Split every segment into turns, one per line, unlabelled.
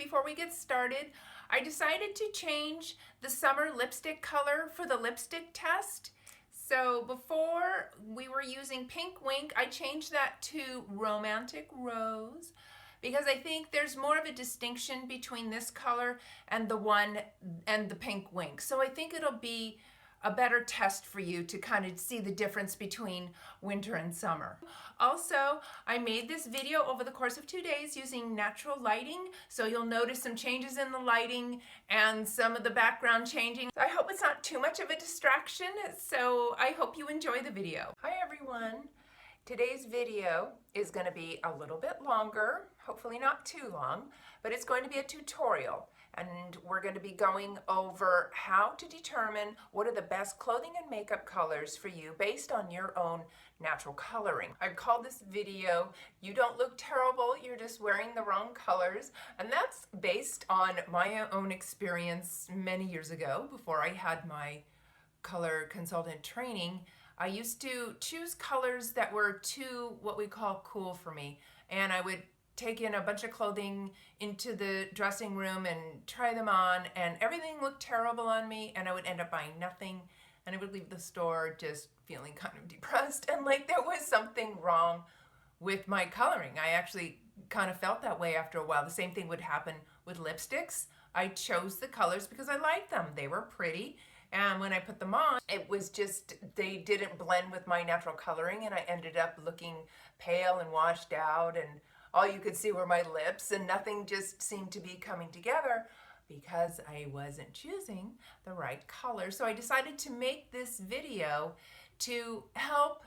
before we get started. I decided to change the summer lipstick color for the lipstick test. So before we were using Pink Wink, I changed that to Romantic Rose because I think there's more of a distinction between this color and the Pink Wink. So I think it'll be a better test for you to kind of see the difference between winter and summer. Also, I made this video over the course of 2 days using natural lighting, so you'll notice some changes in the lighting and some of the background changing. I hope it's not too much of a distraction, so I hope you enjoy the video. Hi everyone. Today's video is going to be a little bit longer, hopefully not too long, but it's going to be a tutorial. And we're going to be going over how to determine what are the best clothing and makeup colors for you based on your own natural coloring. I've called this video, "You Don't Look Terrible, You're Just Wearing the Wrong Colors." And that's based on my own experience many years ago before I had my color consultant training. I used to choose colors that were too, what we call, cool for me. And I would take in a bunch of clothing into the dressing room and try them on, and everything looked terrible on me, and I would end up buying nothing, and I would leave the store just feeling kind of depressed and like there was something wrong with my coloring. I actually kind of felt that way after a while. The same thing would happen with lipsticks. I chose the colors because I liked them. They were pretty, and when I put them on, it was just, they didn't blend with my natural coloring, and I ended up looking pale and washed out, and all you could see were my lips, and nothing just seemed to be coming together because I wasn't choosing the right color. So I decided to make this video to help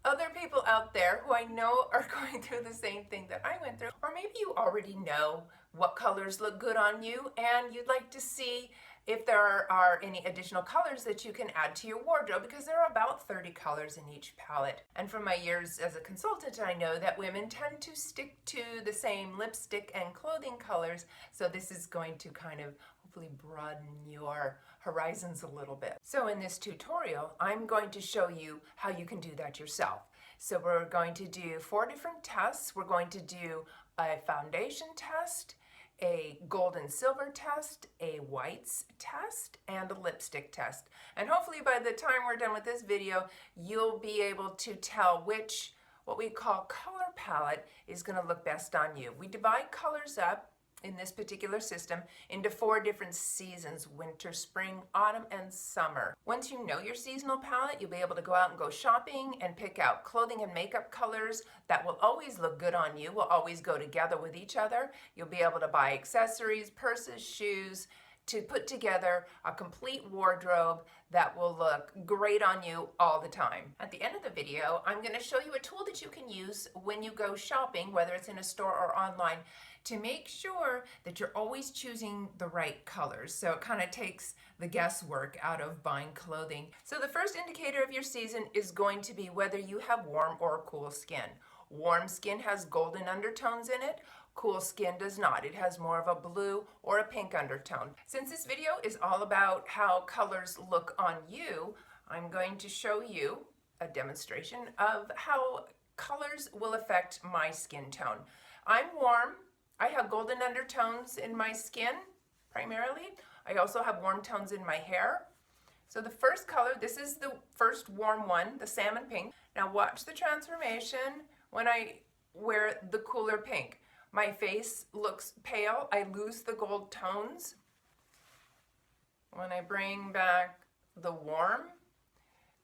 other people out there who I know are going through the same thing that I went through. Or maybe you already know what colors look good on you and you'd like to see if there are any additional colors that you can add to your wardrobe, because there are about 30 colors in each palette. And from my years as a consultant, I know that women tend to stick to the same lipstick and clothing colors, so this is going to kind of hopefully broaden your horizons a little bit. So in this tutorial, I'm going to show you how you can do that yourself. So we're going to do 4 different tests. We're going to do a foundation test, a gold and silver test, a whites test, and a lipstick test. And hopefully by the time we're done with this video, you'll be able to tell which, what we call, color palette is going to look best on you. We divide colors up in this particular system into 4 different seasons: winter, spring, autumn, and summer. Once you know your seasonal palette, you'll be able to go out and go shopping and pick out clothing and makeup colors that will always look good on you, will always go together with each other. You'll be able to buy accessories, purses, shoes, to put together a complete wardrobe that will look great on you all the time. At the end of the video, I'm going to show you a tool that you can use when you go shopping, whether it's in a store or online, to make sure that you're always choosing the right colors. So it kind of takes the guesswork out of buying clothing. So the first indicator of your season is going to be whether you have warm or cool skin. Warm skin has golden undertones in it. Cool skin does not. It has more of a blue or a pink undertone. Since this video is all about how colors look on you, I'm going to show you a demonstration of how colors will affect my skin tone. I'm warm. I have golden undertones in my skin, primarily. I also have warm tones in my hair. So the first color, this is the first warm one, the salmon pink. Now watch the transformation when I wear the cooler pink. My face looks pale. I lose the gold tones. When I bring back the warm,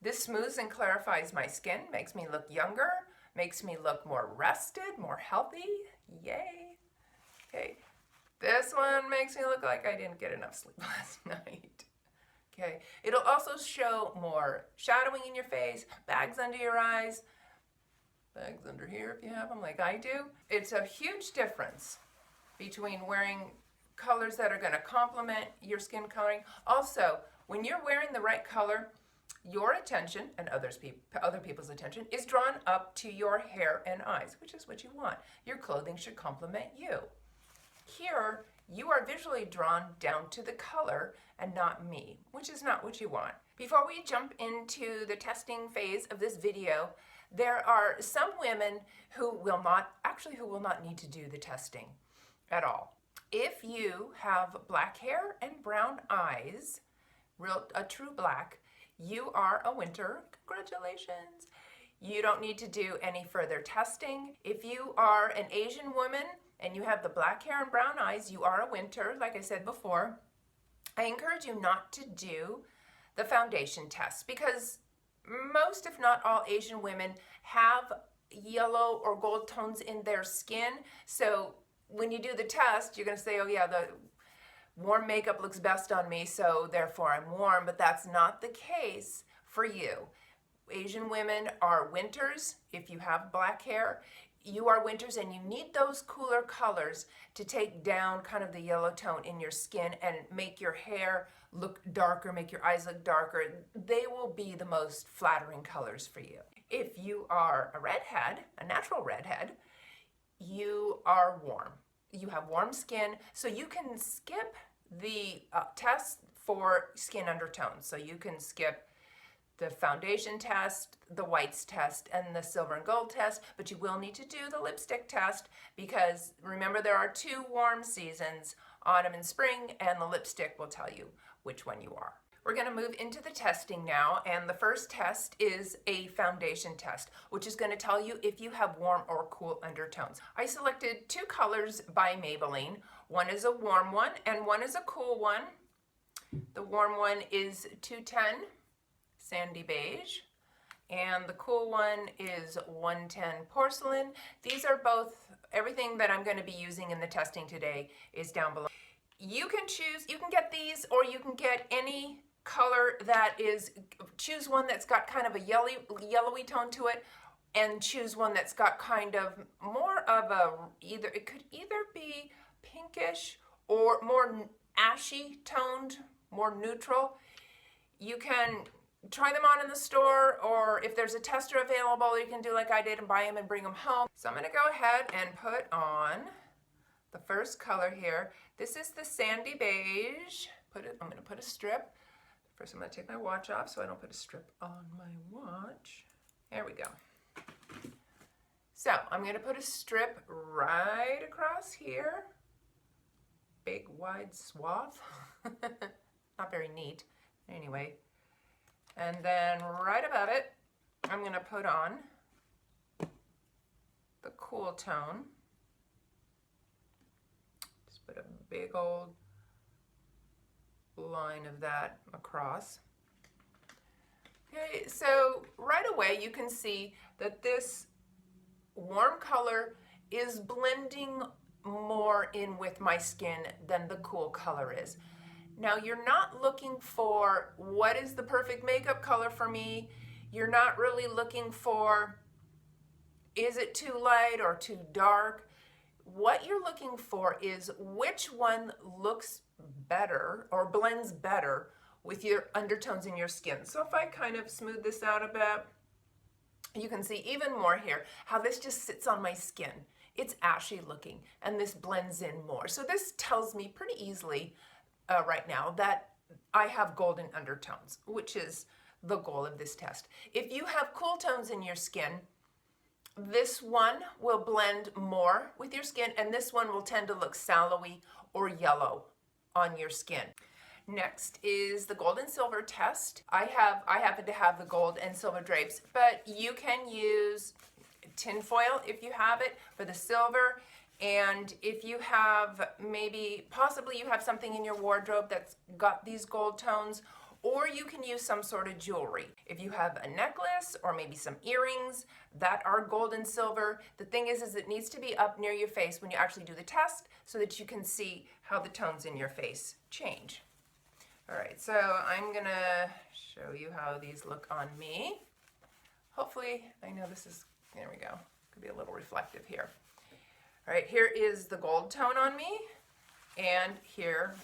this smooths and clarifies my skin, makes me look younger, makes me look more rested, more healthy. Yay. Okay, this one makes me look like I didn't get enough sleep last night. Okay, it'll also show more shadowing in your face, bags under your eyes, bags under here if you have them like I do. It's a huge difference between wearing colors that are going to complement your skin coloring. Also, when you're wearing the right color, your attention and other people's attention is drawn up to your hair and eyes, which is what you want. Your clothing should complement you. Here, you are visually drawn down to the color and not me, which is not what you want. Before we jump into the testing phase of this video, there are some women who will not need to do the testing at all. if you have black hair and brown eyes, a true black, you are a winter. Congratulations. You don't need to do any further testing. If you are an Asian woman and you have the black hair and brown eyes, you are a winter, like I said before. I encourage you not to do the foundation test because most, if not all, Asian women have yellow or gold tones in their skin. So when you do the test, you're going to say, oh yeah, the warm makeup looks best on me, so therefore I'm warm, but that's not the case for you. Asian women are winters. If you have black hair, you are winters, and you need those cooler colors to take down kind of the yellow tone in your skin and make your hair look darker, make your eyes look darker. They will be the most flattering colors for you. If you are a redhead, a natural redhead, you are warm. You have warm skin, so you can skip the test for skin undertones. So you can skip the foundation test, the whites test, and the silver and gold test, but you will need to do the lipstick test because remember there are 2 warm seasons, autumn and spring, and the lipstick will tell you which one you are. We're going to move into the testing now, and the first test is a foundation test, which is going to tell you if you have warm or cool undertones. I selected 2 colors by Maybelline. One is a warm one and one is a cool one. The warm one is 210 Sandy Beige, and the cool one is 110 Porcelain. These are both, everything that I'm going to be using in the testing today is down below. You can choose, you can get these, or you can get any color that is, choose one that's got kind of a yellowy tone to it, and choose one that's got kind of more of a, it could either be pinkish or more ashy toned, more neutral. You can try them on in the store, or if there's a tester available, you can do like I did and buy them and bring them home. So I'm going to go ahead and put on the first color here. This is the Sandy Beige. I'm going to put a strip. First I'm going to take my watch off so I don't put a strip on my watch. There we go. So I'm going to put a strip right across here. Big wide swath. Not very neat. Anyway. And then right above it, I'm going to put on the cool tone. Just put a big old line of that across. Okay, so right away you can see that this warm color is blending more in with my skin than the cool color is. Now you're not looking for what is the perfect makeup color for me. You're not really looking for is it too light or too dark. What you're looking for is which one looks better or blends better with your undertones in your skin. So if I kind of smooth this out a bit, you can see even more here how this just sits on my skin. It's ashy looking and this blends in more. So this tells me pretty easily right now that I have golden undertones, which is the goal of this test. If you have cool tones in your skin, this one will blend more with your skin, and this one will tend to look sallowy or yellow on your skin. Next is the gold and silver test. I happen to have the gold and silver drapes, but you can use tinfoil if you have it for the silver. And if you have possibly you have something in your wardrobe that's got these gold tones, or you can use some sort of jewelry. If you have a necklace or maybe some earrings that are gold and silver, the thing is it needs to be up near your face when you actually do the test so that you can see how the tones in your face change. All right, so I'm gonna show you how these look on me. Hopefully, I know this is, there we go, could be a little reflective here. All right, here is the gold tone on me, and here,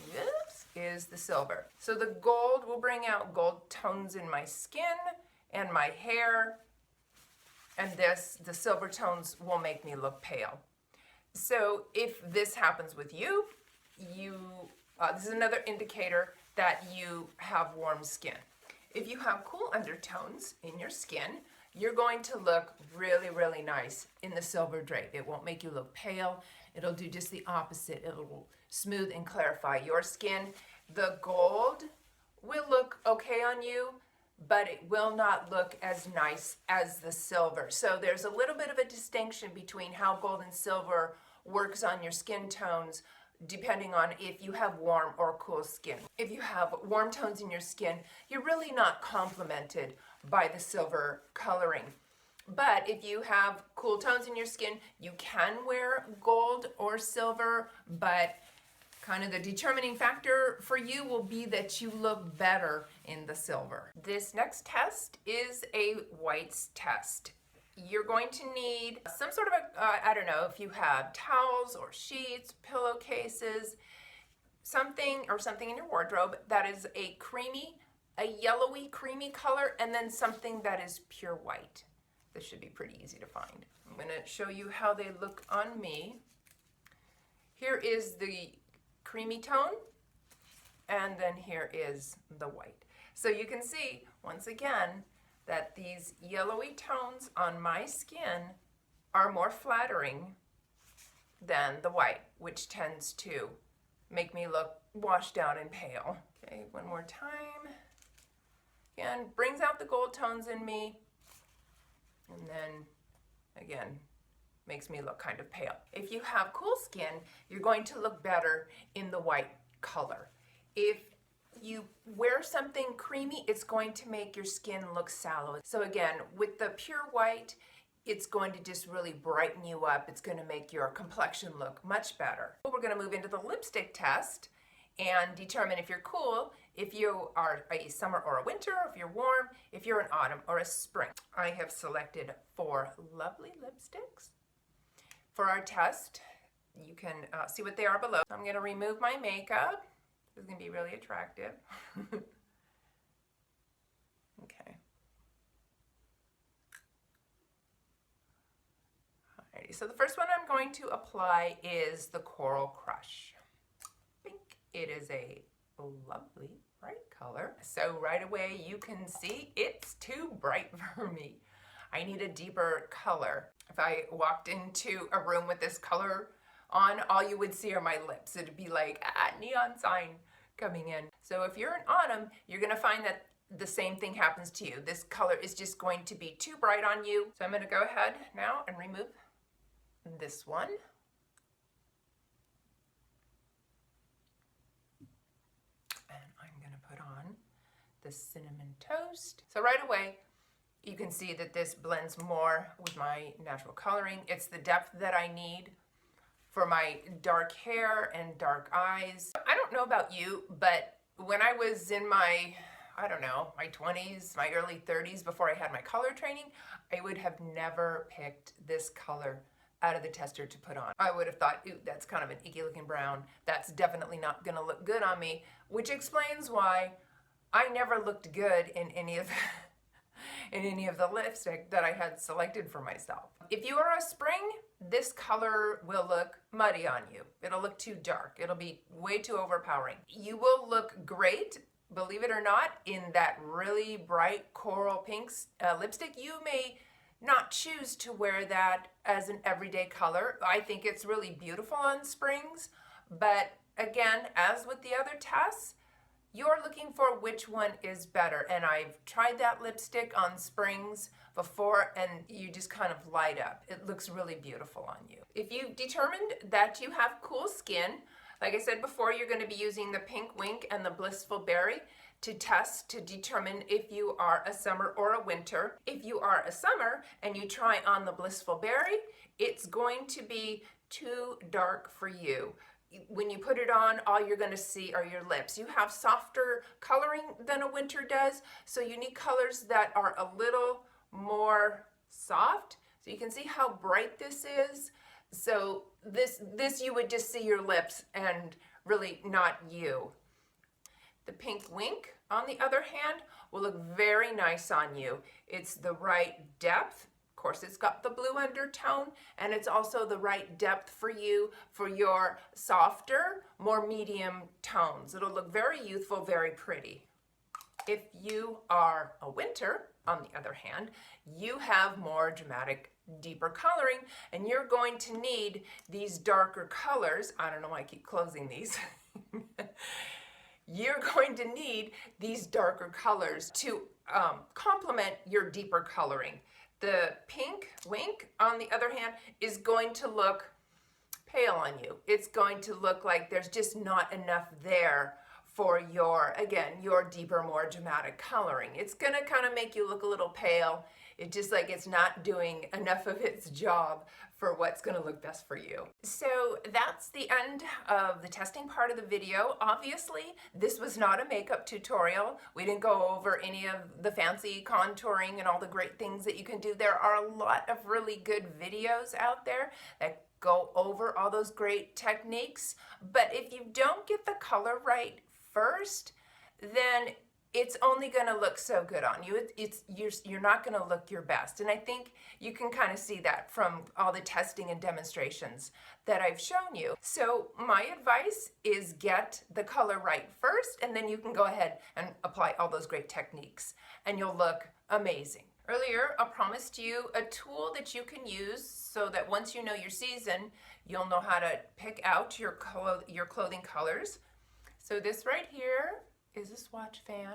is the silver. So the gold will bring out gold tones in my skin and my hair, and the silver tones will make me look pale. So if this happens with you, this is another indicator that you have warm skin. If you have cool undertones in your skin, you're going to look really, really nice in the silver drape. It won't make you look pale. It'll do just the opposite. It'll smooth and clarify your skin. The gold will look okay on you, but it will not look as nice as the silver. So there's a little bit of a distinction between how gold and silver works on your skin tones depending on if you have warm or cool skin. If you have warm tones in your skin, you're really not complemented by the silver coloring. But if you have cool tones in your skin, you can wear gold or silver, but kind of the determining factor for you will be that you look better in the silver. This next test is a whites test. You're going to need some sort of I don't know if you have towels or sheets, pillowcases, something in your wardrobe that is a yellowy creamy color, and then something that is pure white. This should be pretty easy to find. I'm going to show you how they look on me. Here is the creamy tone, and then here is the white. So you can see, once again, that these yellowy tones on my skin are more flattering than the white, which tends to make me look washed out and pale. Okay, one more time. Again, brings out the gold tones in me, and then, again, makes me look kind of pale. If you have cool skin, you're going to look better in the white color. If you wear something creamy, it's going to make your skin look sallow. So again, with the pure white, it's going to just really brighten you up. It's going to make your complexion look much better. We're going to move into the lipstick test and determine if you're cool, if you are a summer or a winter, if you're warm, if you're an autumn or a spring. I have selected 4 lovely lipsticks for our test. You can see what they are below. I'm going to remove my makeup. This is going to be really attractive. Okay. Alrighty, so the first one I'm going to apply is the Coral Crush. Pink. It is a lovely bright color. So right away you can see it's too bright for me. I need a deeper color. If I walked into a room with this color on, all you would see are my lips. It'd be like a neon sign coming in. So if you're in autumn, you're gonna find that the same thing happens to you. This color is just going to be too bright on you. So I'm gonna go ahead now and remove this one. And I'm gonna put on the Cinnamon Toast. So right away, you can see that this blends more with my natural coloring. It's the depth that I need for my dark hair and dark eyes. I don't know about you, but when I was in my, I don't know, my 20s, my early 30s, before I had my color training, I would have never picked this color out of the tester to put on. I would have thought, ooh, that's kind of an icky looking brown. That's definitely not gonna look good on me, which explains why I never looked good in any of the lipstick that I had selected for myself. If you are a spring, this color will look muddy on you. It'll look too dark. It'll be way too overpowering. You will look great, believe it or not, in that really bright coral pink lipstick. You may not choose to wear that as an everyday color. I think it's really beautiful on springs, but again, as with the other tests, you're looking for which one is better. And I've tried that lipstick on springs before, and you just kind of light up. It looks really beautiful on you. If you've determined that you have cool skin, like I said before, you're going to be using the Pink Wink and the Blissful Berry to test to determine if you are a summer or a winter. If you are a summer and you try on the Blissful Berry, it's going to be too dark for you. When you put it on, all you're going to see are your lips. You have softer coloring than a winter does, so you need colors that are a little more soft. So you can see how bright this is. So this you would just see your lips and really not you. The Pink Wink, on the other hand, will look very nice on you. It's the right depth. Of course, it's got the blue undertone, and it's also the right depth for you for your softer, more medium tones. It'll look very youthful, very pretty. If you are a winter, on the other hand, you have more dramatic, deeper coloring, and you're going to need these darker colors. I don't know why I keep closing these. You're going to need these darker colors to complement your deeper coloring. The pink wink, on the other hand, is going to look pale on you. It's going to look like there's just not enough there for your, again, your deeper, more dramatic coloring. It's gonna kind of make you look a little pale. It's just like it's not doing enough of its job for what's gonna look best for you. So that's the end of the testing part of the video. Obviously, this was not a makeup tutorial. We didn't go over any of the fancy contouring and all the great things that you can do. There are a lot of really good videos out there that go over all those great techniques. But if you don't get the color right first, then it's only going to look so good on you. You're not going to look your best. And I think you can kind of see that from all the testing and demonstrations that I've shown you. So my advice is get the color right first, and then you can go ahead and apply all those great techniques, and you'll look amazing. Earlier, I promised you a tool that you can use so that once you know your season, you'll know how to pick out your clothing colors. So this right here is a Swatch Fan.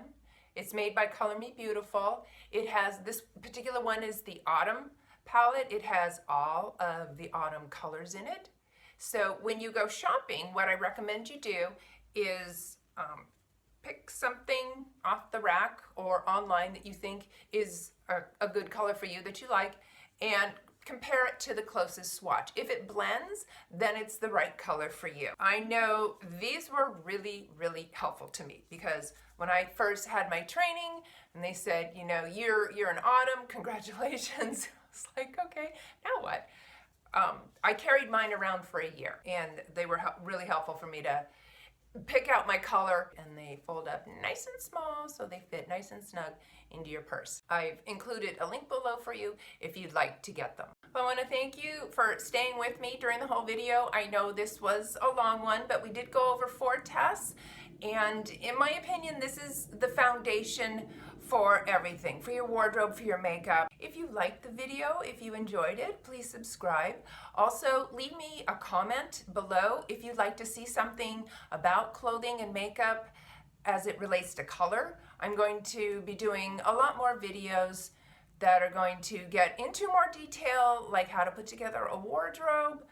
It's made by Color Me Beautiful. It has, this particular one is the Autumn palette. It has all of the autumn colors in it. So when you go shopping, what I recommend you do is pick something off the rack or online that you think is a good color for you, that you like, and compare it to the closest swatch. If it blends, then it's the right color for you. I know these were really, really helpful to me, because when I first had my training and they said, you know, you're an autumn, congratulations. I was like, okay, now what? I carried mine around for a year, and they were really helpful for me to pick out my color, and they fold up nice and small so they fit nice and snug into your purse. I've included a link below for you if you'd like to get them. I want to thank you for staying with me during the whole video. I know this was a long one, but we did go over 4 tests, and in my opinion, this is the foundation for everything, for your wardrobe, for your makeup. If you liked the video, if you enjoyed it, please subscribe. Also, leave me a comment below if you'd like to see something about clothing and makeup as it relates to color. I'm going to be doing a lot more videos that are going to get into more detail, like how to put together a wardrobe,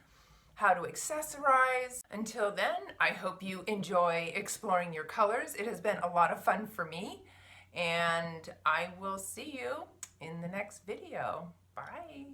how to accessorize. Until then, I hope you enjoy exploring your colors. It has been a lot of fun for me, and I will see you in the next video. Bye.